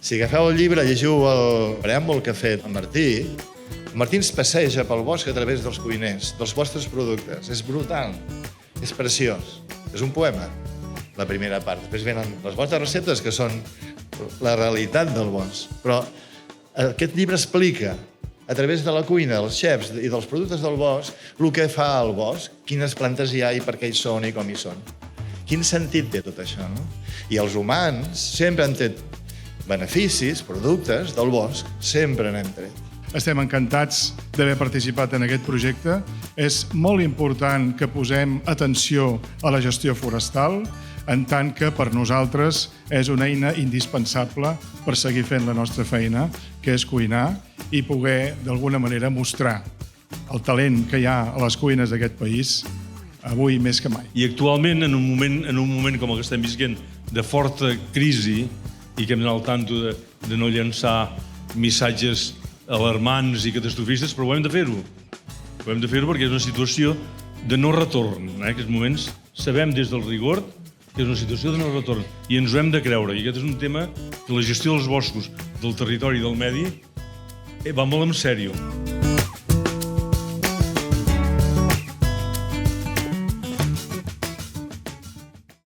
Si agafeu el llibre, llegiu el preàmbul que ha fet en Martí ens passeja pel bosc a través dels cuiners, dels vostres productes. És brutal, és preciós. És un poema, la primera part. Després venen les vostres receptes, que són la realitat del bosc. Però aquest llibre explica, a través de la cuina, dels xefs i dels productes del bosc, el que fa el bosc, quines plantes hi ha i per què hi són i com hi són. Quin sentit té tot això, no? I els humans sempre han tret beneficis, productes del bosc, sempre n'hem tret. Estem encantats d'haver participat en aquest projecte. És molt important que posem atenció a la gestió forestal, en tant que per nosaltres és una eina indispensable per seguir fent la nostra feina, que és cuinar i poder, d'alguna manera, mostrar el talent que hi ha a les cuines d'aquest país avui més que mai. I actualment, en un moment com el que estem visquent, de forta crisi, i que hem d'anar al tanto de no llançar missatges alarmants i catastrofistes, però ho hem de fer-ho. Ho hem de fer-ho perquè és una situació de no retorn. En aquests moments sabem des del rigor que és una situació de no retorn i ens ho hem de creure. I aquest és un tema que la gestió dels boscos, del territori i del medi va molt en sèrio.